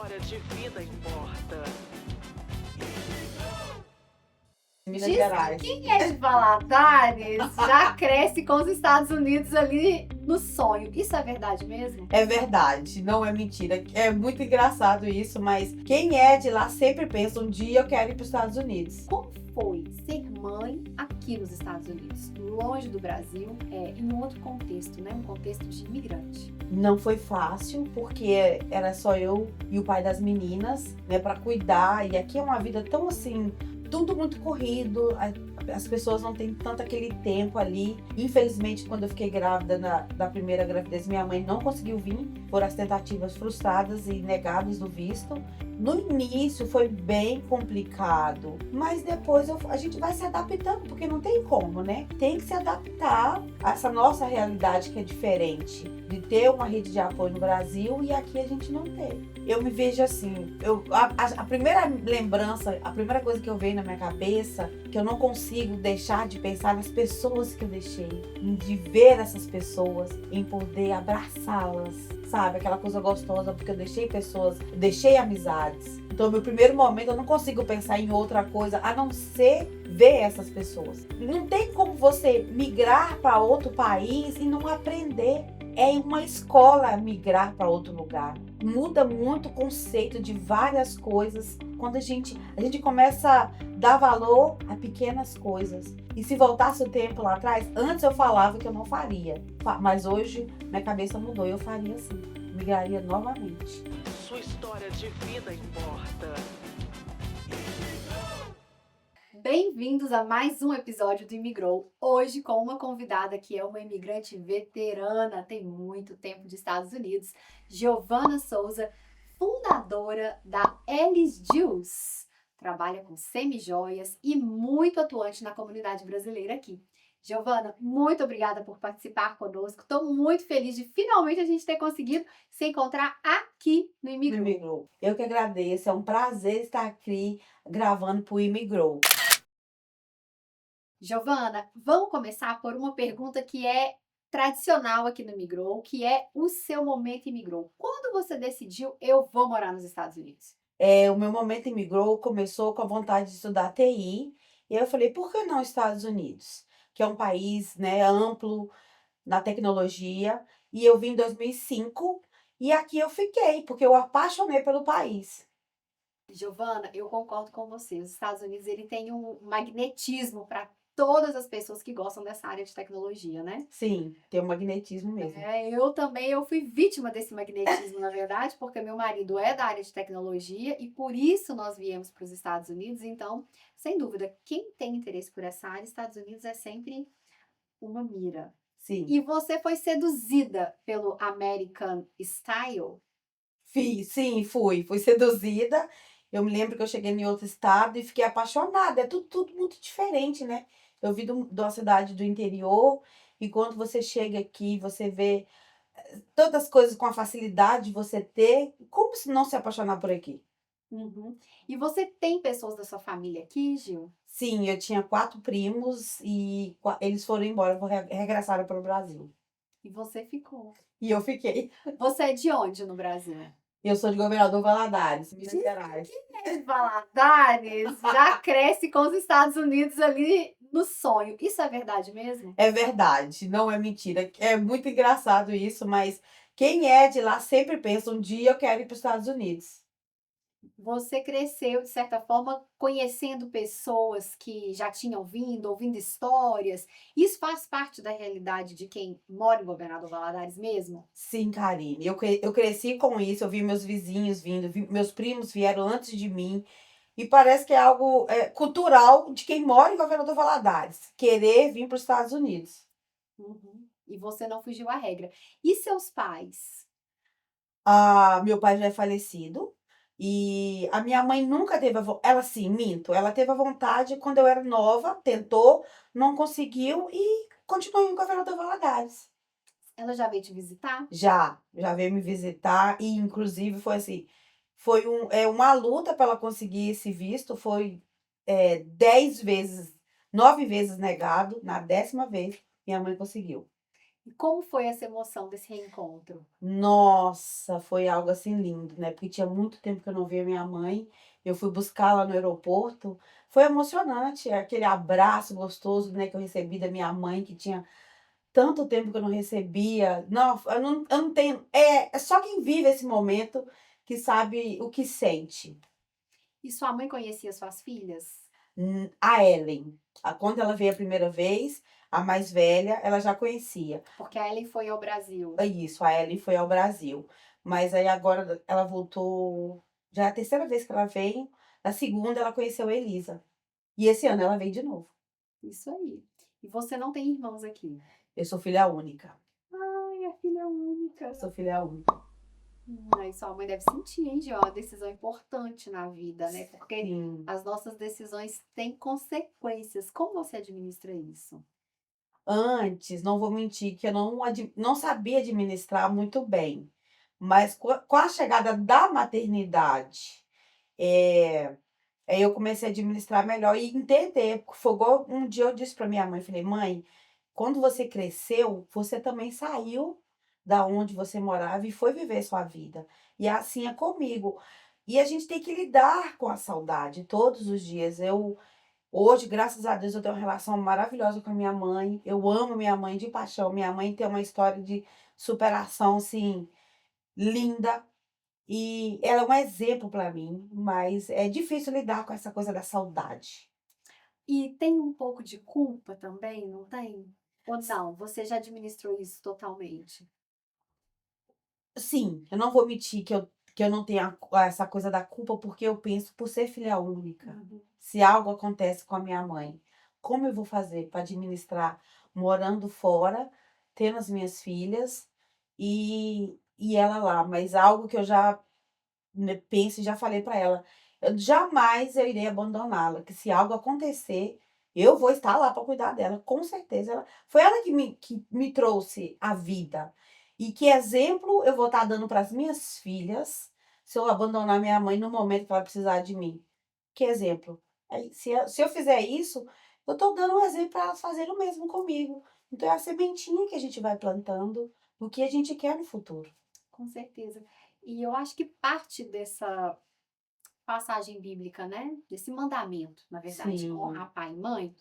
história de vida importa. Minas Diz Gerais. que quem é de Valadares já cresce com os Estados Unidos ali no sonho. Isso é verdade mesmo? É verdade, não é mentira. É muito engraçado isso, mas quem é de lá sempre pensa, um dia eu quero ir para os Estados Unidos. Como foi ser mãe aqui nos Estados Unidos, longe do Brasil, em um outro contexto, né? Um contexto de imigrante? Não foi fácil, porque era só eu e o pai das meninas, né, para cuidar. E aqui é uma vida tão assim, tudo muito corrido. As pessoas não têm tanto aquele tempo ali. Infelizmente, quando eu fiquei grávida da primeira gravidez, minha mãe não conseguiu vir por as tentativas frustradas e negadas do visto. No início foi bem complicado, mas depois a gente vai se adaptando, porque não tem como, né? Tem que se adaptar a essa nossa realidade que é diferente, de ter uma rede de apoio no Brasil e aqui a gente não tem. Eu me vejo assim, a primeira lembrança, a primeira coisa que eu vejo na minha cabeça, que eu não consigo deixar de pensar nas pessoas que eu deixei, de ver essas pessoas, em poder abraçá-las, sabe? Aquela coisa gostosa, porque eu deixei pessoas, deixei amizades. Então, no meu primeiro momento, eu não consigo pensar em outra coisa a não ser ver essas pessoas. Não tem como você migrar para outro país e não aprender. É uma escola migrar para outro lugar. Muda muito o conceito de várias coisas quando a gente começa a dar valor a pequenas coisas. E se voltasse o tempo lá atrás, antes eu falava que eu não faria. Mas hoje minha cabeça mudou e eu faria sim. Migraria novamente. Sua história de vida importa. Bem-vindos a mais um episódio do Imigrou. Hoje com uma convidada que é uma imigrante veterana, tem muito tempo de Estados Unidos, Giovana Souza, fundadora da Elis Juice. Trabalha com semi-joias e muito atuante na comunidade brasileira aqui. Giovana, muito obrigada por participar conosco. Estou muito feliz de finalmente a gente ter conseguido se encontrar aqui no Imigrou. Imigrou. Eu que agradeço, é um prazer estar aqui gravando para o Imigrou. Giovana, vamos começar por uma pergunta que é tradicional aqui no Imigrou, que é o seu momento Imigrou. Quando você decidiu, eu vou morar nos Estados Unidos? O meu momento Imigrou começou com a vontade de estudar TI. E eu falei, por que não Estados Unidos? Que é um país, né, amplo na tecnologia. E eu vim em 2005 e aqui eu fiquei, porque eu apaixonei pelo país. Giovana, eu concordo com você. Os Estados Unidos ele tem um magnetismo para todas as pessoas que gostam dessa área de tecnologia, né? Sim, tem um magnetismo mesmo. Eu fui vítima desse magnetismo, na verdade, porque meu marido é da área de tecnologia e por isso nós viemos para os Estados Unidos. Então, sem dúvida, quem tem interesse por essa área, Estados Unidos é sempre uma mira. Sim. E você foi seduzida pelo American Style? Sim, fui seduzida. Eu me lembro que eu cheguei em outro estado e fiquei apaixonada. É tudo muito diferente, né? Eu vim de uma cidade do interior e quando você chega aqui, você vê todas as coisas com a facilidade de você ter. Como se não se apaixonar por aqui? Uhum. E você tem pessoas da sua família aqui, Gil? Sim, eu tinha 4 primos e eles foram embora, regressaram para o Brasil. E você ficou. E eu fiquei. Você é de onde no Brasil? Eu sou de Governador Valadares, Minas Diz Gerais. Quem é de Valadares já cresce com os Estados Unidos ali no sonho. Isso é verdade mesmo? É verdade, não é mentira. É muito engraçado isso, mas quem é de lá sempre pensa, um dia eu quero ir para os Estados Unidos. Você cresceu, de certa forma, conhecendo pessoas que já tinham vindo, ouvindo histórias. Isso faz parte da realidade de quem mora em Governador Valadares mesmo? Sim, Karine, eu cresci com isso, eu vi meus vizinhos vindo, meus primos vieram antes de mim, e parece que é algo cultural de quem mora em Governador Valadares, querer vir para os Estados Unidos. Uhum. E você não fugiu à regra. E seus pais? Meu pai já é falecido, e a minha mãe nunca teve ela sim, minto, ela teve a vontade quando eu era nova, tentou, não conseguiu e continuou em Governador Valadares. Ela já veio te visitar? Já veio me visitar e inclusive foi assim, foi uma luta para ela conseguir esse visto, foi 10 vezes, 9 vezes negado, na 10ª vez minha mãe conseguiu. E como foi essa emoção desse reencontro? Nossa, foi algo assim lindo, né, porque tinha muito tempo que eu não via minha mãe, eu fui buscá-la no aeroporto, foi emocionante, aquele abraço gostoso, né, que eu recebi da minha mãe, que tinha tanto tempo que eu não recebia. Não, eu não tenho, é só quem vive esse momento que sabe o que sente. E sua mãe conhecia suas filhas? A Ellen, quando ela veio a primeira vez, a mais velha, ela já conhecia. Porque a Ellen foi ao Brasil. Isso, a Ellen foi ao Brasil. Mas aí agora ela voltou, já é a terceira vez que ela vem, na segunda ela conheceu a Elisa. E esse ano ela veio de novo. Isso aí. E você não tem irmãos aqui? Eu sou filha única. Ai, a filha única. Sou filha única. Aí sua mãe deve sentir, hein, de uma decisão importante na vida, né? Porque Sim. as nossas decisões têm consequências. Como você administra isso? Antes, não vou mentir, que eu não sabia administrar muito bem. Mas com a chegada da maternidade, eh, aí eu comecei a administrar melhor e entender. Foi igual um dia eu disse para minha mãe, falei: "Mãe, quando você cresceu, você também saiu da onde você morava e foi viver sua vida. E assim é comigo. E a gente tem que lidar com a saudade todos os dias. Hoje, graças a Deus, eu tenho uma relação maravilhosa com a minha mãe. Eu amo minha mãe de paixão. Minha mãe tem uma história de superação, assim, linda. E ela é um exemplo para mim, mas é difícil lidar com essa coisa da saudade. E tem um pouco de culpa também, não tem? Ou não? Você já administrou isso totalmente? Sim, eu não vou mentir que eu não tenho essa coisa da culpa, porque eu penso, por ser filha única, Uhum. se algo acontece com a minha mãe, como eu vou fazer para administrar morando fora, tendo as minhas filhas e ela lá? Mas algo que eu já, né, penso e já falei para ela, eu irei abandoná-la, que se algo acontecer, eu vou estar lá para cuidar dela, com certeza. Foi ela que me trouxe a vida. E que exemplo eu vou estar dando para as minhas filhas, se eu abandonar minha mãe no momento que ela precisar de mim? Que exemplo? Aí, se eu fizer isso, eu estou dando um exemplo para elas fazerem o mesmo comigo. Então é a sementinha que a gente vai plantando do que a gente quer no futuro. Com certeza. E eu acho que parte dessa passagem bíblica, né? Desse mandamento, na verdade, Sim, honrar pai e mãe,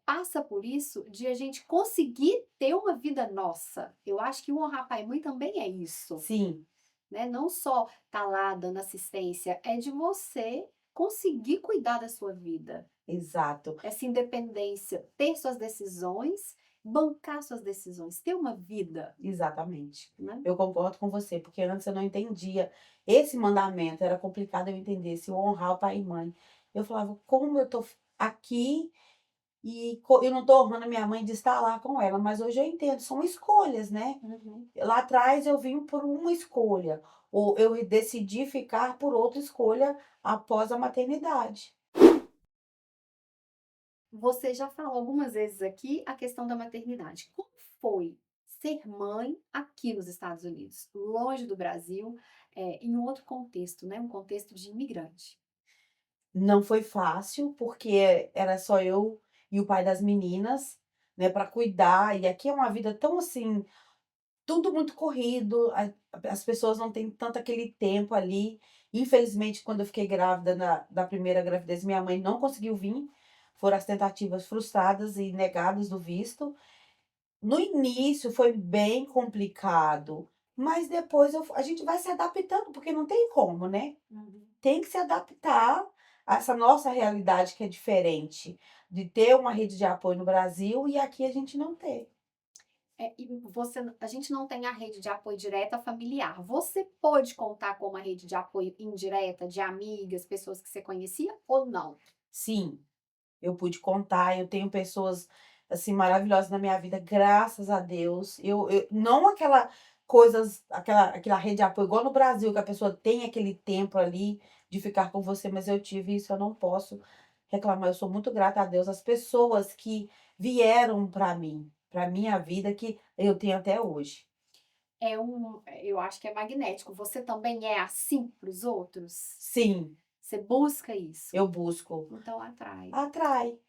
passa por isso de a gente conseguir ter uma vida nossa. Eu acho que o honrar pai e mãe também é isso, sim, né? Não só tá lá dando assistência, é de você conseguir cuidar da sua vida. exato. Essa independência, ter suas decisões, bancar suas decisões, ter uma vida, Exatamente. né? Eu concordo com você, porque antes eu não entendia esse mandamento, era complicado eu entender se eu honrar o pai e mãe. Eu falava: "Como eu tô aqui e eu não tô honrando a minha mãe de estar lá com ela", mas hoje eu entendo, são escolhas, né. Uhum. Lá atrás eu vim por uma escolha, ou eu decidi ficar por outra escolha após a maternidade. Você já falou algumas vezes aqui a questão da maternidade. Como foi ser mãe aqui nos Estados Unidos, longe do Brasil, em um outro contexto, né? Um contexto de imigrante. Não foi fácil, porque era só eu e o pai das meninas, né, para cuidar, e aqui é uma vida tão assim, tudo muito corrido, as pessoas não têm tanto aquele tempo ali. Infelizmente, quando eu fiquei grávida da primeira gravidez, minha mãe não conseguiu vir, foram as tentativas frustradas e negadas do visto. No início foi bem complicado, mas depois a gente vai se adaptando, porque não tem como, né. Uhum. Tem que se adaptar a essa nossa realidade que é diferente, de ter uma rede de apoio no Brasil e aqui a gente não ter. A gente não tem a rede de apoio direta familiar. Você pode contar com uma rede de apoio indireta de amigas, pessoas que você conhecia ou não? Sim, eu pude contar, eu tenho pessoas, assim, maravilhosas na minha vida, graças a Deus. Eu não aquela rede de apoio igual no Brasil, que a pessoa tem aquele tempo ali de ficar com você, mas eu tive isso, eu não posso reclamar. Eu sou muito grata a Deus, as pessoas que vieram para mim, para minha vida, que eu tenho até hoje. Eu acho que é magnético. Você também é assim para os outros? Sim, Você busca isso, eu busco. então atrai. Atrai.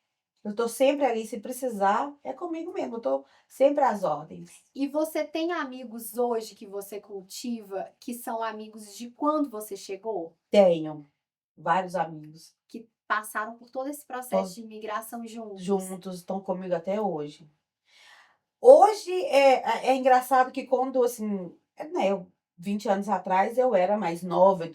Eu tô sempre ali, se precisar, é comigo mesmo. Eu tô sempre às ordens. E você tem amigos hoje que você cultiva que são amigos de quando você chegou? Tenho vários amigos. Que passaram por todo esse processo Todos de imigração juntos? juntos, estão comigo até hoje. Hoje é engraçado que quando, assim, né, 20 anos atrás eu era mais nova, eu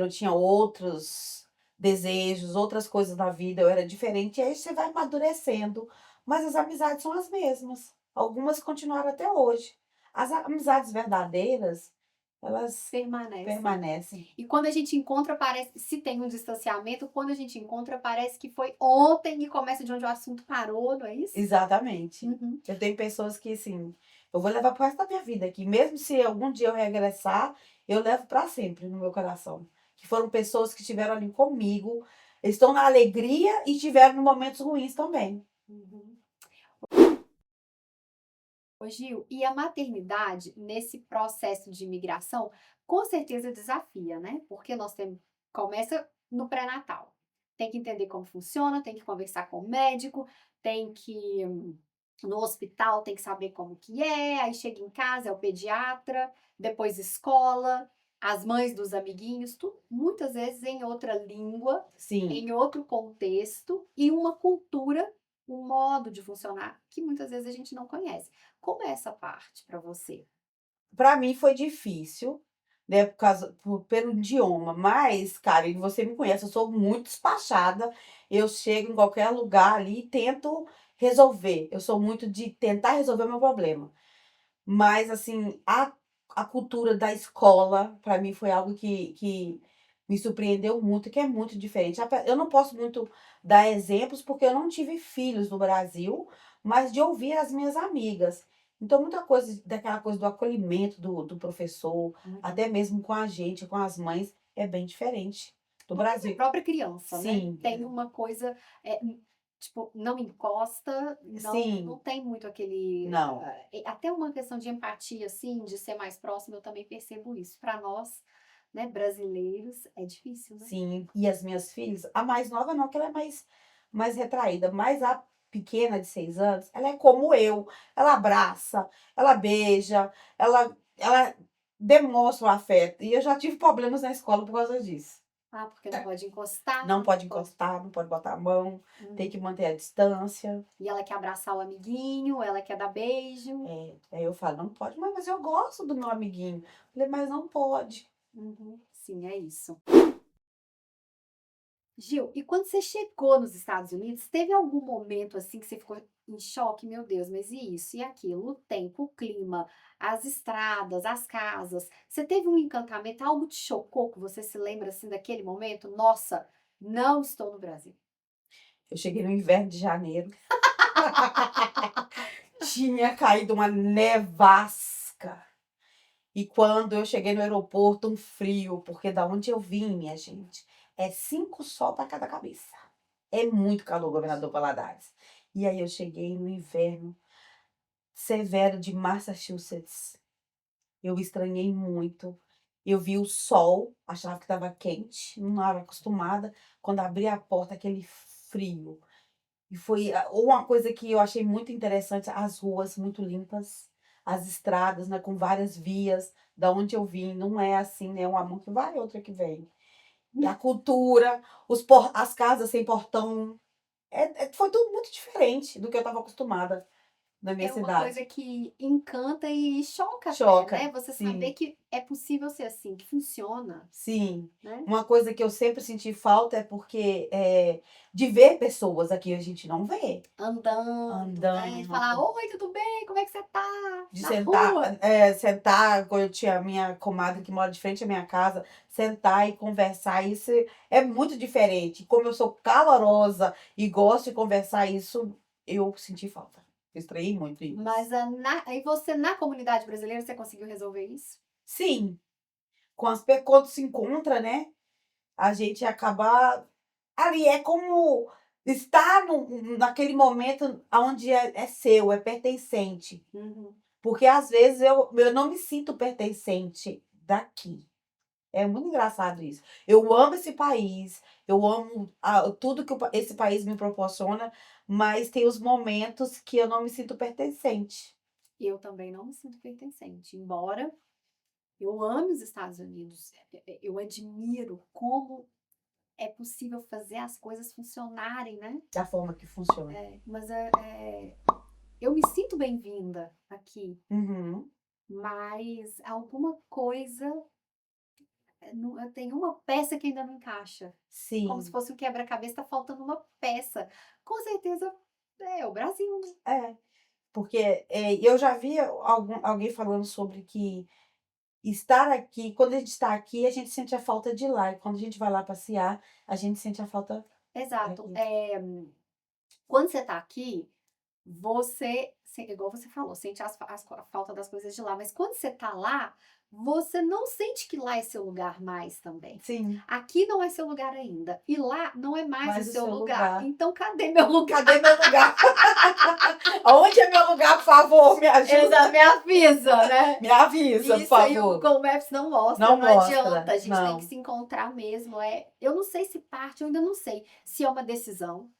tinha outros desejos, outras coisas na vida, eu era diferente, e aí você vai amadurecendo, mas as amizades são as mesmas. Algumas continuaram até hoje. As amizades verdadeiras, elas Permanecem. permanecem. E quando a gente encontra, parece, se tem um distanciamento, quando a gente encontra, parece que foi ontem e começa de onde o assunto parou, não é isso? Exatamente. Uhum. Eu tenho pessoas que, assim, eu vou levar pro resto da minha vida aqui. Mesmo se algum dia eu regressar, eu levo para sempre no meu coração. Que foram pessoas que estiveram ali comigo, estão na alegria e tiveram em momentos ruins também. Uhum. Ô Gil, e a maternidade, nesse processo de imigração, com certeza desafia, né? Porque nós temos, começa no pré-natal. Tem que entender como funciona, tem que conversar com o médico, tem que no hospital, tem que saber como que é, aí chega em casa, é o pediatra, depois escola, as mães dos amiguinhos, tudo, muitas vezes em outra língua, Sim, em outro contexto e uma cultura, um modo de funcionar que muitas vezes a gente não conhece. Como é essa parte para você? para mim foi difícil, né, pelo idioma, mas, cara, e você me conhece, eu sou muito despachada, eu chego em qualquer lugar ali e tento resolver. Eu sou muito de tentar resolver o meu problema. Mas, assim, a cultura da escola, para mim, foi algo que me surpreendeu muito, que é muito diferente. Eu não posso muito dar exemplos, porque eu não tive filhos no Brasil, mas de ouvir as minhas amigas. Então, muita coisa, daquela coisa do acolhimento do professor, até mesmo com a gente, com as mães, é bem diferente do A Brasil. própria criança, né? Sim, Tem uma coisa, tipo, não encosta, não, sim, não tem muito aquele. não. Até uma questão de empatia, assim, de ser mais próximo, eu também percebo isso. Para nós, né, brasileiros, é difícil, né? Sim, e as minhas filhas, a mais nova não, que ela é mais retraída, mas a pequena de 6 anos, ela é como eu. Ela abraça, ela beija, ela demonstra o afeto. E eu já tive problemas na escola por causa disso. Ah, porque não pode encostar, Não pode não pode. encostar, não pode botar a mão, tem Uhum. que manter a distância. E ela quer abraçar o amiguinho, ela quer dar beijo. Aí eu falo, não pode, mas eu gosto do meu amiguinho. Eu falei, mas não pode. Uhum. Sim, é isso. Gil, e quando você chegou nos Estados Unidos, teve algum momento assim que você ficou em choque? Meu Deus, mas e isso e aquilo? O tempo, o clima, as estradas, as casas. Você teve um encantamento, algo te chocou que você se lembra assim daquele momento? Nossa, não estou no Brasil. Eu cheguei no inverno de janeiro. Tinha caído uma nevasca. E quando eu cheguei no aeroporto, um frio, porque da onde eu vim, minha gente, é 5 sol para cada cabeça. É muito calor, governador Valadares. E aí eu cheguei no inverno severo de Massachusetts. Eu estranhei muito. Eu vi o sol, achava que estava quente, não era acostumada. Quando abri a porta, aquele frio. E foi uma coisa que eu achei muito interessante, as ruas muito limpas, as estradas, né, com várias vias, da onde eu vim, não é assim, né, uma mão que vai, outra que vem. E a cultura, as casas sem portão, foi tudo muito diferente do que eu estava acostumada na minha É uma cidade. coisa que encanta e choca até, Choca, né? Você saber sim. que é possível ser assim, que funciona, Sim, né? uma coisa que eu sempre senti falta é porque, de ver pessoas aqui a gente não vê, Andando, né? De falar, andando, oi, tudo bem? Como é que você tá? de Na sentar, rua. sentar, quando eu tinha a minha comadre que mora de frente à minha casa, sentar e conversar, isso é muito diferente. Como eu sou calorosa e gosto de conversar, isso eu senti falta. Eu estranhei muito isso. Mas aí você, na comunidade brasileira, você conseguiu resolver isso? Sim, quando se encontra, né? A gente acaba ali, é como estar naquele momento onde é seu, é pertencente. Uhum. Porque às vezes eu não me sinto pertencente daqui. É muito engraçado isso. Eu amo esse país, eu amo tudo que esse país me proporciona, mas tem os momentos que eu não me sinto pertencente. Eu também não me sinto pertencente, embora eu ame os Estados Unidos, eu admiro como é possível fazer as coisas funcionarem, né? Da forma que funciona. Mas eu me sinto bem-vinda aqui, Uhum. mas alguma coisa, eu tenho uma peça que ainda não encaixa. Como se Sim, fosse um quebra-cabeça, tá faltando uma peça. Com certeza é o Brasil, né? é. Porque eu já vi alguém falando sobre que estar aqui, quando a gente está aqui, a gente sente a falta de lá. E quando a gente vai lá passear, a gente sente a falta Exato. daqui. Quando você tá aqui, igual você falou, sente a falta das coisas de lá, mas quando você tá lá, você não sente que lá é seu lugar mais também. Sim, Aqui não é seu lugar ainda, e lá não é mais o mas o seu seu lugar. lugar. Então, cadê meu lugar? Cadê meu lugar? Onde é meu lugar, por favor? Me ajuda. Exato, me avisa, né? Me avisa, por Isso aí o favor. Google Maps não mostra, Não não mostra, adianta, a gente tem que não. se encontrar mesmo. Eu não sei se parte, eu ainda não sei se é uma decisão,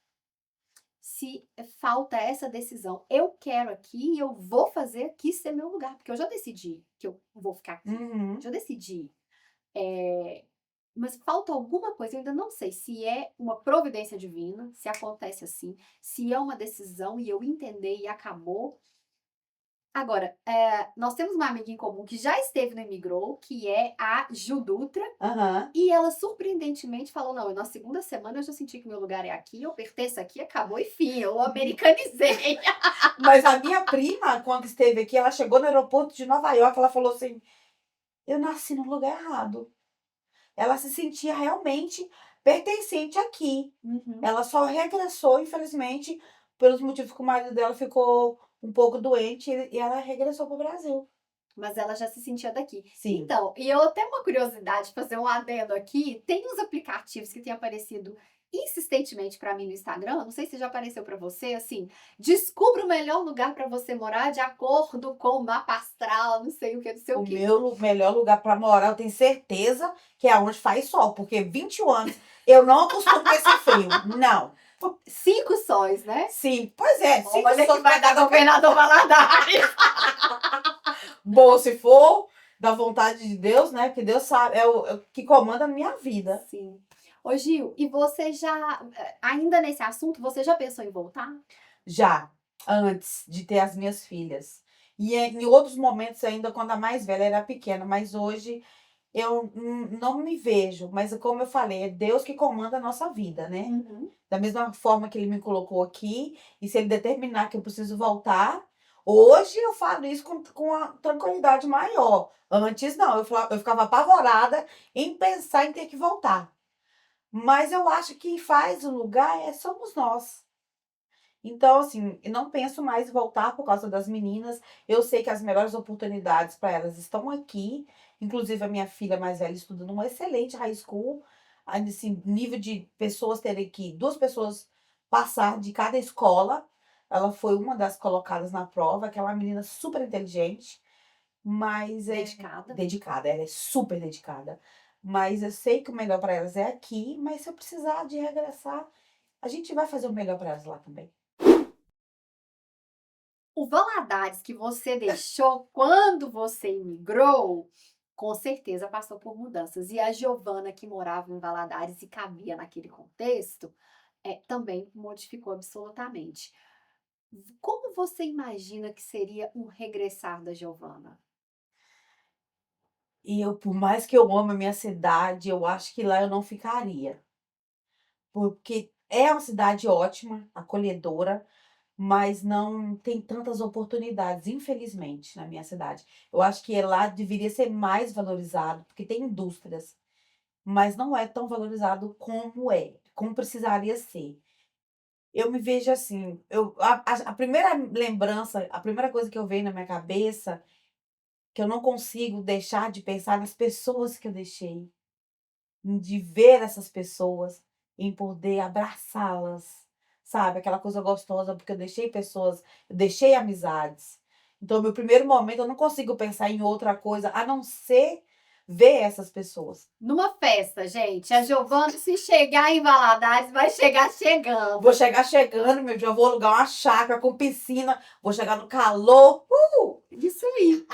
se falta essa decisão. Eu quero aqui e eu vou fazer aqui ser meu lugar, porque eu já decidi que eu vou ficar aqui. Uhum. Já decidi. Mas falta alguma coisa, eu ainda não sei se é uma providência divina, se acontece assim, se é uma decisão e eu entender e acabou. Agora, nós temos uma amiga em comum que já esteve no Imigrou, que é a Ju Dutra, Aham. e ela surpreendentemente falou: não, na segunda semana eu já senti que meu lugar é aqui, eu pertenço aqui, acabou e fim, eu americanizei. Mas a minha prima, quando esteve aqui, ela chegou no aeroporto de Nova York, ela falou assim: eu nasci no lugar errado. Ela se sentia realmente pertencente aqui. Uhum. Ela só regressou, infelizmente, pelos motivos que o marido dela ficou um pouco doente e ela regressou para o Brasil. Mas ela já se sentia daqui. Sim. Então, e eu tenho uma curiosidade, fazer um adendo aqui, tem uns aplicativos que têm aparecido insistentemente para mim no Instagram, não sei se já apareceu para você, assim, descubra o melhor lugar para você morar de acordo com o mapa astral, não sei o que, não sei o O que. meu melhor lugar para morar, eu tenho certeza que é onde faz sol, porque 21 anos eu não acostumo com esse frio. Não. 5 sóis, né? Sim, pois é. Cinco Olha que sons vai pra dar cada governador Valadares. bom, se for da vontade de Deus, né? Que Deus sabe, é o que comanda a minha vida. Sim. Ô Gil, e você já, ainda nesse assunto, você já pensou em voltar? Já, antes de ter as minhas filhas. E em outros momentos ainda, quando a mais velha era pequena, mas hoje eu não me vejo. Mas como eu falei, é Deus que comanda a nossa vida, né? Uhum. Da mesma forma que ele me colocou aqui, e se ele determinar que eu preciso voltar, hoje eu falo isso com a tranquilidade maior. Antes não, eu ficava apavorada em pensar em ter que voltar. Mas eu acho que faz o lugar somos nós. Então, assim, eu não penso mais em voltar por causa das meninas. Eu sei que as melhores oportunidades para elas estão aqui. Inclusive, a minha filha mais velha estuda numa excelente high school. Ainda assim, nível de pessoas terem que, duas pessoas passar de cada escola. Ela foi uma das colocadas na prova, que é uma menina super inteligente, mas é Dedicada. dedicada, ela é super dedicada. Mas eu sei que o melhor para elas é aqui, mas se eu precisar de regressar, a gente vai fazer o melhor para elas lá também. O Valadares que você deixou quando você imigrou, com certeza passou por mudanças. E a Giovana, que morava em Valadares e cabia naquele contexto, também modificou absolutamente. Como você imagina que seria um regressar da Giovana? E eu, por mais que eu ame a minha cidade, eu acho que lá eu não ficaria. Porque é uma cidade ótima, acolhedora, mas não tem tantas oportunidades, infelizmente, na minha cidade. Eu acho que lá deveria ser mais valorizado, porque tem indústrias, mas não é tão valorizado como precisaria ser. Eu me vejo assim, a primeira lembrança, a primeira coisa que eu vejo na minha cabeça, que eu não consigo deixar de pensar nas pessoas que eu deixei. De ver essas pessoas, em poder abraçá-las, sabe, aquela coisa gostosa, porque eu deixei amizades. Então, meu primeiro momento, eu não consigo pensar em outra coisa, a não ser ver essas pessoas. Numa festa, gente, a Giovana, se chegar em Valadares, vai chegar chegando. Vou chegar chegando, meu dia, eu vou alugar uma chácara com piscina, vou chegar no calor. Isso aí.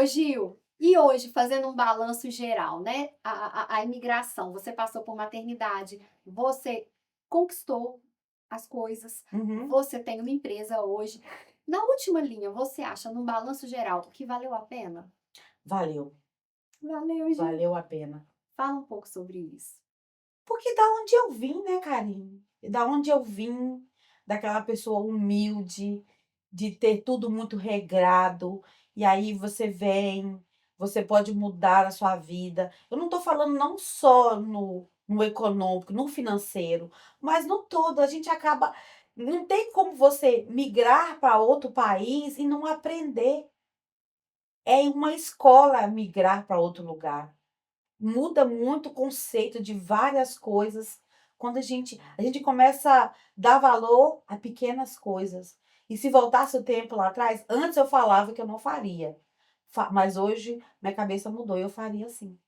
Ô, Gil, e hoje, fazendo um balanço geral, né? A imigração, você passou por maternidade, você conquistou as coisas, Uhum. você tem uma empresa hoje. Na última linha, você acha, num balanço geral, que valeu a pena? Valeu, Valeu, Gil. valeu a pena. Fala um pouco sobre isso. Porque da onde eu vim, né, Karine? Da onde eu vim, daquela pessoa humilde, de ter tudo muito regrado, e aí você vem, você pode mudar a sua vida. Eu não tô falando não só no econômico, no financeiro, mas no todo. A gente acaba. Não tem como você migrar para outro país e não aprender. É uma escola migrar para outro lugar. Muda muito o conceito de várias coisas quando a gente começa a dar valor a pequenas coisas. E se voltasse o tempo lá atrás, antes eu falava que eu não faria. Mas hoje minha cabeça mudou, eu faria sim.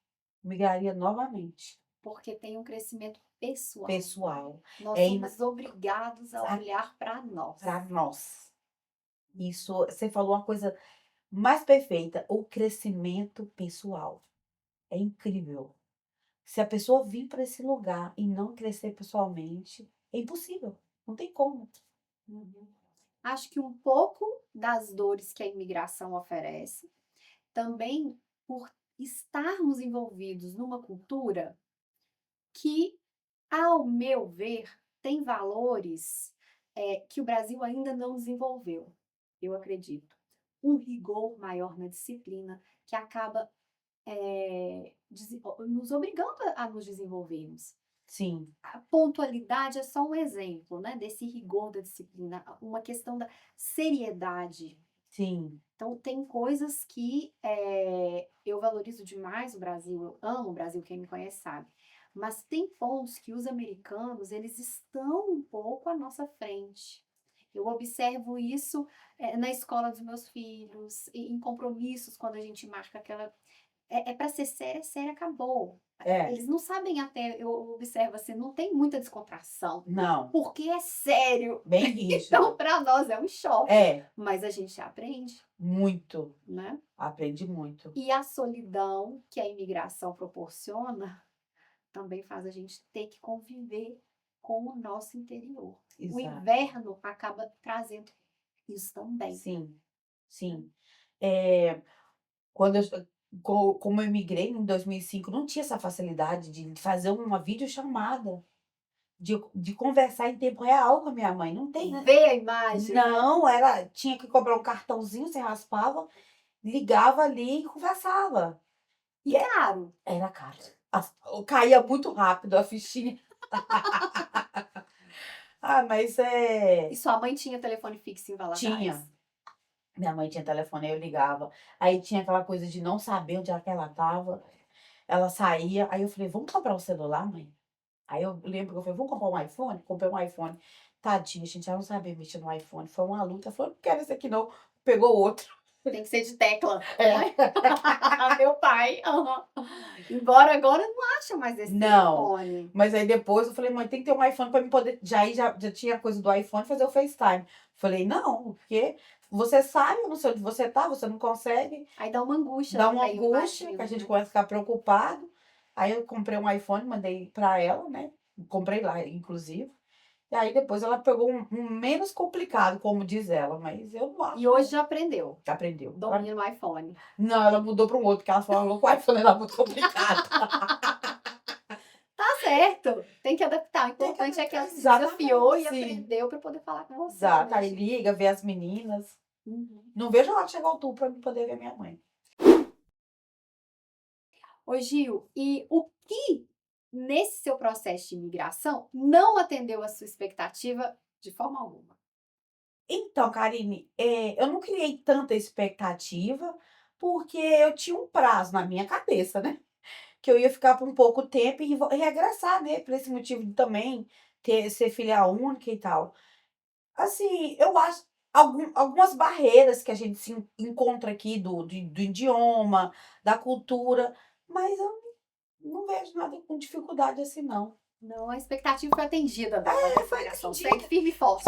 Migraria novamente. Porque tem um crescimento pessoal. Pessoal. Nós É somos obrigados a olhar para nós. para nós. Isso, você falou uma coisa mais perfeita, o crescimento pessoal. É incrível. Se a pessoa vir para esse lugar e não crescer pessoalmente, é impossível. Não tem como. Uhum. Acho que um pouco das dores que a imigração oferece, também por estarmos envolvidos numa cultura que, ao meu ver, tem valores que o Brasil ainda não desenvolveu, eu acredito. Um rigor maior na disciplina que acaba nos obrigando a nos desenvolvermos. Sim, A pontualidade é só um exemplo, né, desse rigor da disciplina, uma questão da seriedade. sim, Então, tem coisas que eu valorizo demais o Brasil, eu amo o Brasil, quem me conhece sabe. Mas tem pontos que os americanos, eles estão um pouco à nossa frente. Eu observo isso na escola dos meus filhos, em compromissos, quando a gente marca aquela. É para ser séria, séria, acabou. é. Eles não sabem até, eu observo assim, não tem muita descontração, Não, porque é sério. bem Então, rígido. para nós é um choque, É, mas a gente aprende, muito. né? Aprende muito. E a solidão que a imigração proporciona também faz a gente ter que conviver com o nosso interior. O Exato. inverno acaba trazendo isso também. Sim, sim. Quando como eu imigrei em 2005, não tinha essa facilidade de fazer uma videochamada, de conversar em tempo real com a minha mãe. Não tem, né? Ver a imagem. Não, tinha que comprar um cartãozinho, você raspava, ligava ali e conversava. E caro. Era caro. Caía muito rápido a fichinha. Mas E sua mãe tinha telefone fixo em Valadares? tinha. Minha mãe tinha telefone, aí eu ligava. Aí tinha aquela coisa de não saber onde era que ela estava. Ela saía, aí eu falei, vamos comprar um celular, mãe? Aí eu lembro que eu falei, vamos comprar um iPhone? Comprei um iPhone. Tadinha, a gente já não sabia mexer no iPhone. Foi uma luta. Ela falou, não quero esse aqui não. Pegou outro. Tem que ser de tecla. É. Meu pai. Uhum. Embora agora não acha mais esse Não. telefone. Mas aí depois eu falei, mãe, tem que ter um iPhone para mim poder. Já tinha coisa do iPhone fazer o FaceTime. Falei, não, porque você sabe, eu não sei onde você tá, você não consegue. Aí dá uma angústia. Dá uma também, eu angústia, imagino, que a gente né? começa a ficar preocupado. Aí eu comprei um iPhone, mandei para ela, né? Comprei lá, inclusive. E aí depois ela pegou um menos complicado, como diz ela, mas eu não acho. E hoje já aprendeu. que aprendeu. Domina o iPhone. Não, ela mudou para um outro, porque ela falou que o iPhone era muito complicado. Tá certo. Tem que adaptar. O Tem que importante é que ela se adaptar, desafiou e sim. aprendeu para poder falar com você. Exato, né, aí gente? liga, vê as meninas. Uhum. Não vejo a hora de chegar ao outubro para mim poder ver minha mãe. Ô, Gil, e o que nesse seu processo de imigração não atendeu a sua expectativa de forma alguma? Então, Karine, eu não criei tanta expectativa, porque eu tinha um prazo na minha cabeça, né? Que eu ia ficar por um pouco tempo e regressar, né? Por esse motivo de também ser filha única e tal. Assim, eu acho algumas barreiras que a gente se encontra aqui do idioma, da cultura, Mas eu não vejo nada com dificuldade assim, não. Não, a expectativa foi atendida dela nessa Foi ligação. atendida. Segue firme e forte.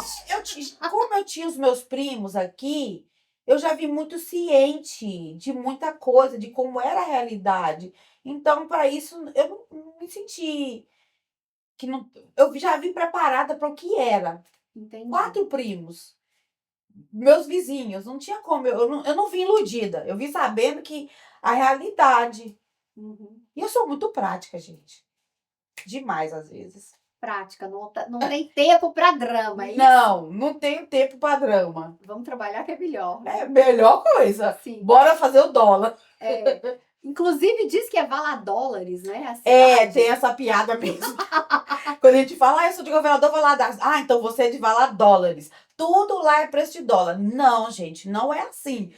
Como eu tinha os meus primos aqui, eu já vi muito ciente de muita coisa, de como era a realidade. Então, para isso, eu não me senti que não. Eu já vim preparada para o que era. Entendi. 4 primos, meus vizinhos, não tinha como. Eu não vim iludida. Eu vim sabendo que a realidade. Uhum. E eu sou muito prática, gente. Demais, às vezes. Prática, não tem tempo para drama, é isso? Não tenho tempo para drama. Vamos trabalhar que é melhor, né? É a melhor coisa. Sim. Bora fazer o dólar. Inclusive diz que é Valadólares, né? A É, cidade. tem essa piada mesmo. Quando a gente fala, eu sou de Governador Valadares. Ah, então você é de Valadólares. Tudo lá é preço de dólar. Não, gente, não é assim.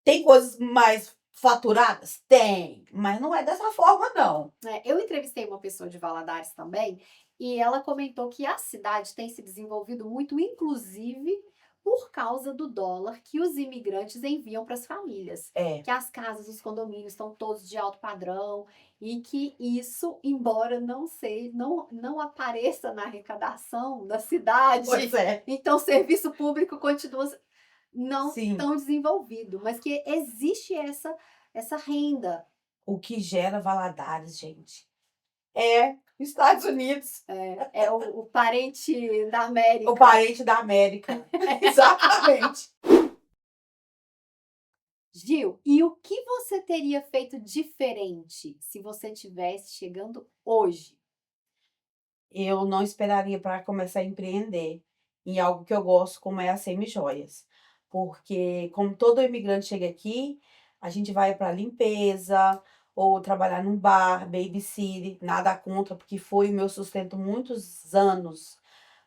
Tem coisas mais faturadas? Tem. Mas não é dessa forma, não. Eu entrevistei uma pessoa de Valadares também e ela comentou que a cidade tem se desenvolvido muito, inclusive por causa do dólar que os imigrantes enviam para as famílias. É. Que as casas, os condomínios estão todos de alto padrão e que isso, embora não apareça na arrecadação da cidade, Pois é. então o serviço público continua não Sim. tão desenvolvido, mas que existe essa renda. O que gera Valadares, gente? É Estados Unidos. É o parente da América. O parente da América. Exatamente. Gil, e o que você teria feito diferente se você tivesse chegando hoje? Eu não esperaria para começar a empreender em algo que eu gosto, como é a semi-joias. Porque, como todo imigrante chega aqui, a gente vai para limpeza ou trabalhar num bar, babysitter, nada contra, porque foi o meu sustento muitos anos.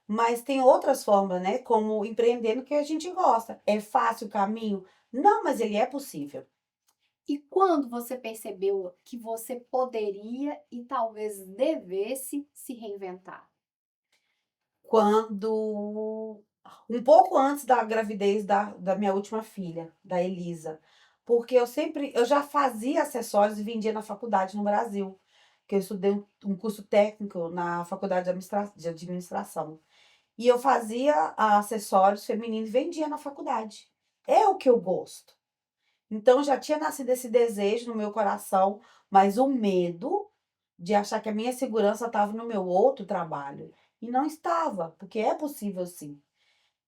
Mas tem outras formas, né? Como empreender no que a gente gosta. É fácil o caminho? Não, mas ele é possível. E quando você percebeu que você poderia e talvez devesse se reinventar? Quando um pouco antes da gravidez da minha última filha, da Elisa. Porque eu já fazia acessórios e vendia na faculdade no Brasil, que eu estudei um curso técnico na faculdade de administração. E eu fazia acessórios femininos e vendia na faculdade. É o que eu gosto. Então já tinha nascido esse desejo no meu coração, mas o medo de achar que a minha segurança estava no meu outro trabalho. E não estava, porque é possível sim.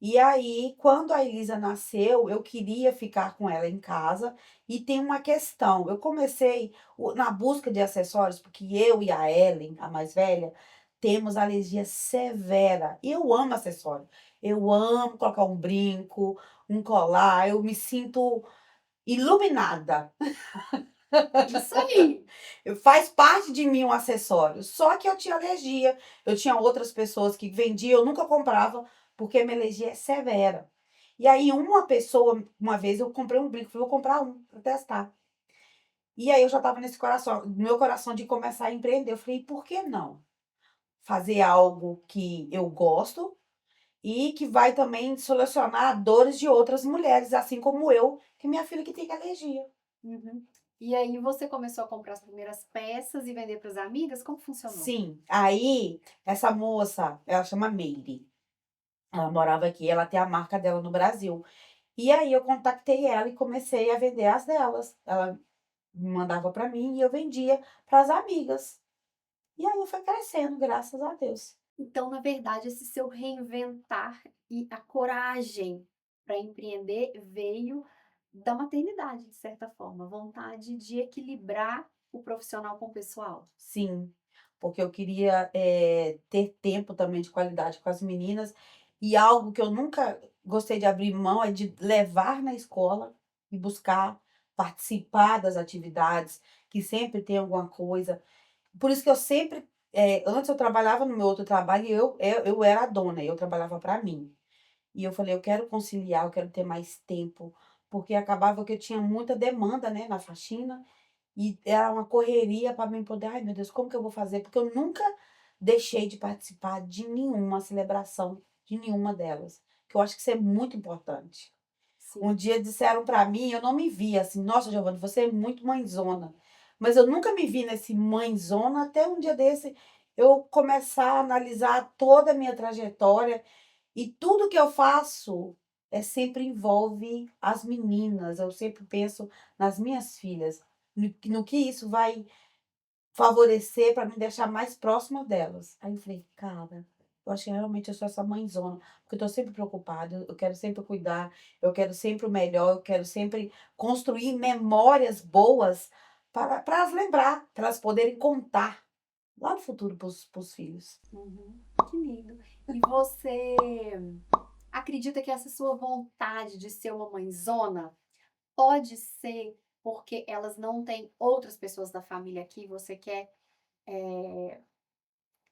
E aí, quando a Elisa nasceu, eu queria ficar com ela em casa. E tem uma questão: eu comecei na busca de acessórios, porque eu e a Ellen, a mais velha, temos alergia severa. E eu amo acessório. Eu amo colocar um brinco, um colar. Eu me sinto iluminada. Isso aí. Faz parte de mim um acessório. Só que eu tinha alergia. Eu tinha outras pessoas que vendiam, eu nunca comprava, porque minha alergia é severa. E aí, uma pessoa, uma vez, eu comprei um brinco, falei, vou comprar um para testar. E aí eu já estava nesse coração, no meu coração de começar a empreender. Eu falei, por que não? Fazer algo que eu gosto e que vai também solucionar dores de outras mulheres, assim como eu, que minha filha que tem alergia. Uhum. E aí você começou a comprar as primeiras peças e vender para as amigas? Como funcionou? Sim, aí essa moça, ela chama Meire. Ela morava aqui, ela tem a marca dela no Brasil. E aí eu contatei ela e comecei a vender as delas. Ela mandava para mim e eu vendia para as amigas. E aí foi crescendo, graças a Deus. Então, na verdade, esse seu reinventar e a coragem para empreender veio da maternidade, de certa forma, a vontade de equilibrar o profissional com o pessoal. Sim, porque eu queria ter tempo também de qualidade com as meninas. E algo que eu nunca gostei de abrir mão é de levar na escola e buscar participar das atividades, que sempre tem alguma coisa. Por isso que eu sempre, antes eu trabalhava no meu outro trabalho e eu era a dona, eu trabalhava para mim. E eu falei, eu quero conciliar, eu quero ter mais tempo, porque acabava que eu tinha muita demanda, né, na faxina, e era uma correria para mim poder, ai meu Deus, como que eu vou fazer? Porque eu nunca deixei de participar de nenhuma celebração, de nenhuma delas, que eu acho que isso é muito importante. Sim. Um dia disseram para mim, eu não me via assim, nossa, Giovana, você é muito mãezona. Mas eu nunca me vi nesse mãezona até um dia desse eu começar a analisar toda a minha trajetória e tudo que eu faço sempre envolve as meninas. Eu sempre penso nas minhas filhas, no que isso vai favorecer para me deixar mais próxima delas. Aí eu falei, cara, eu acho que realmente eu sou essa mãezona, porque eu tô sempre preocupada, eu quero sempre cuidar, eu quero sempre o melhor, eu quero sempre construir memórias boas para elas lembrar, para elas poderem contar lá no futuro para os filhos. Uhum. Que lindo. E você acredita que essa sua vontade de ser uma mãezona pode ser porque elas não têm outras pessoas da família aqui, você quer,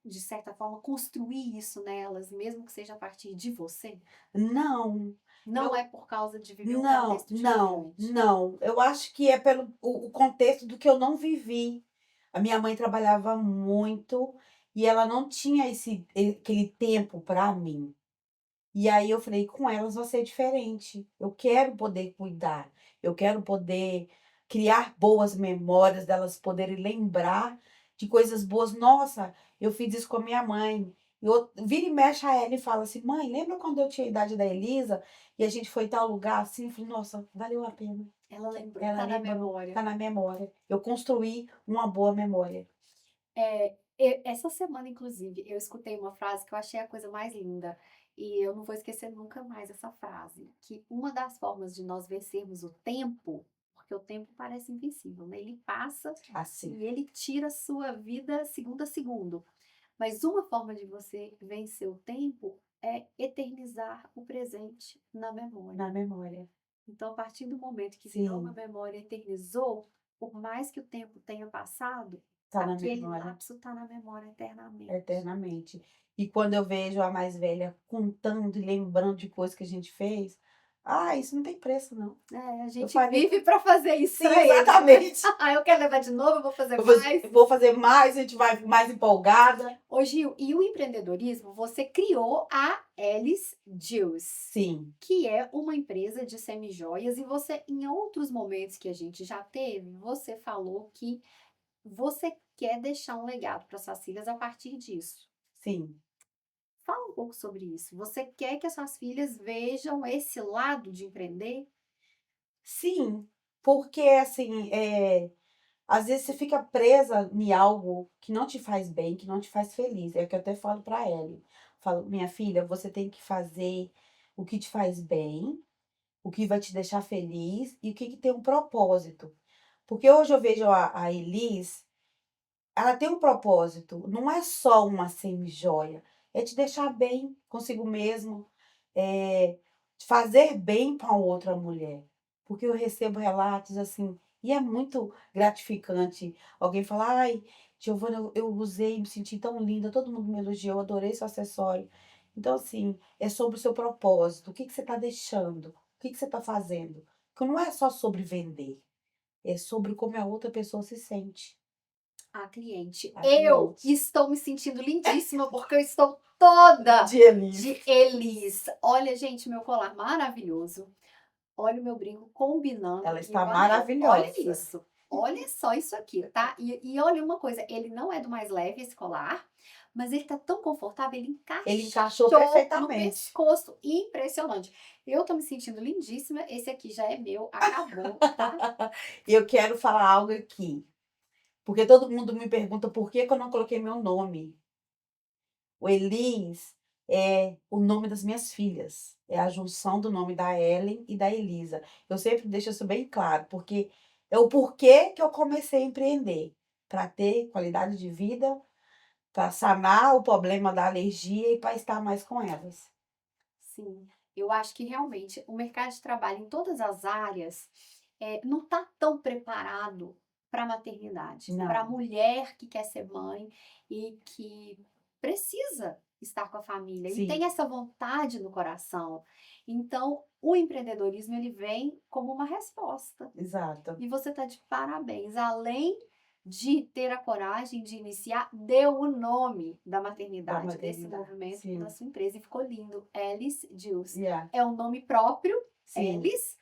de certa forma, construir isso nelas, mesmo que seja a partir de você? Não, Não eu é por causa de viver um não, contexto de não, imigrante. não. Eu acho que é pelo o contexto do que eu não vivi. A minha mãe trabalhava muito e ela não tinha aquele tempo para mim. E aí eu falei, com elas vai ser diferente. Eu quero poder cuidar, eu quero poder criar boas memórias delas poderem lembrar de coisas boas. Nossa, eu fiz isso com a minha mãe. Vira e mexe a ela e fala assim, mãe, lembra quando eu tinha a idade da Elisa e a gente foi em tal lugar assim? Eu falei, nossa, valeu a pena. Ela lembra, Ela tá na lembrou, memória. tá na memória. Eu construí uma boa memória. Essa semana, inclusive, eu escutei uma frase que eu achei a coisa mais linda. E eu não vou esquecer nunca mais essa frase. Que uma das formas de nós vencermos o tempo, porque o tempo parece invencível, né? Ele passa Assim, e ele tira a sua vida segundo a segundo. Mas uma forma de você vencer o tempo é eternizar o presente na memória. na memória. Então, a partir do momento que virou uma Sim, memória e eternizou, por mais que o tempo tenha passado, tá na aquele memória. lapso está na memória eternamente. Eternamente. E quando eu vejo a mais velha contando e lembrando de coisas que a gente fez, isso não tem preço, não. A Eu gente faria. vive para fazer isso Sim, para eles. exatamente. Eu quero levar de novo, eu vou fazer Eu mais. vou fazer mais, a gente vai mais empolgada. Ô Gil, e o empreendedorismo, você criou a Alice Juice, Sim, que é uma empresa de semijoias, e você, em outros momentos que a gente já teve, você falou que você quer deixar um legado para suas filhas a partir disso. sim, Fala um pouco sobre isso. Você quer que as suas filhas vejam esse lado de empreender? sim. Porque, assim, às vezes você fica presa em algo que não te faz bem, que não te faz feliz. É o que eu até falo para ela. Falo, minha filha, você tem que fazer o que te faz bem, o que vai te deixar feliz e o que tem um propósito. Porque hoje eu vejo a Elis, ela tem um propósito, não é só uma semi-joia, é te deixar bem consigo mesmo, é fazer bem para outra mulher. Porque eu recebo relatos assim, e é muito gratificante alguém falar, ai, Giovana, eu usei, me senti tão linda, todo mundo me elogiou, adorei seu acessório. Então, assim, é sobre o seu propósito, o que você está deixando, o que você está fazendo. Porque não é só sobre vender, é sobre como a outra pessoa se sente. A cliente. A Eu cliente. estou me sentindo lindíssima porque eu estou toda De Elis. de Elis. Olha, gente, meu colar maravilhoso. Olha o meu brinco combinando. Ela E está olha maravilhosa. isso. Olha só isso aqui, tá? E olha uma coisa, ele não é do mais leve, esse colar, mas ele tá tão confortável, ele Ele encaixou no perfeitamente. pescoço. Impressionante. Eu tô me sentindo lindíssima. Esse aqui já é meu, acabou, tá? E eu quero falar algo aqui. Porque todo mundo me pergunta por que eu não coloquei meu nome. O Elis é o nome das minhas filhas. É a junção do nome da Ellen e da Elisa. Eu sempre deixo isso bem claro, porque é o porquê que eu comecei a empreender. Para ter qualidade de vida, para sanar o problema da alergia e para estar mais com elas. Sim, eu acho que realmente o mercado de trabalho em todas as áreas não está tão preparado para a maternidade, para a Não, mulher que quer ser mãe e que precisa estar com a família e sim, tem essa vontade no coração. Então, o empreendedorismo ele vem como uma resposta. exato. E você está de parabéns. Além de ter a coragem de iniciar, deu o nome da Da maternidade, desse maternidade. movimento Sim. da sua empresa. E ficou lindo. Alice Juice. Yeah. É um nome próprio, Sim. Alice,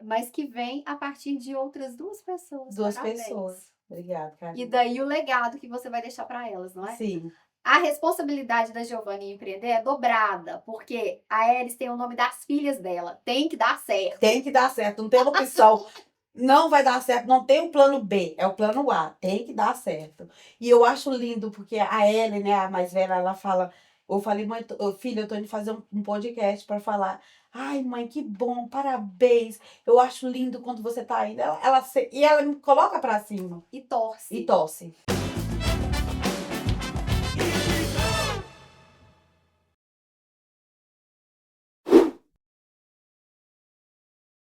mas que vem a partir de outras duas pessoas. Duas Parabéns. pessoas. Obrigada, E Karina. daí o legado que você vai deixar para elas, não é? Sim. A responsabilidade da Giovana em empreender é dobrada, porque a Elis tem o nome das filhas dela. Tem que dar certo. Tem que dar certo, não tem opção. Não vai dar certo, não tem um plano B, é o plano A, tem que dar certo. E eu acho lindo, porque a Ellen, né, a mais velha, ela fala, eu falei, mãe, filha, eu tô indo fazer um podcast para falar, ai, mãe, que bom, parabéns, eu acho lindo quando você tá indo. E ela me coloca para cima E torce. e torce.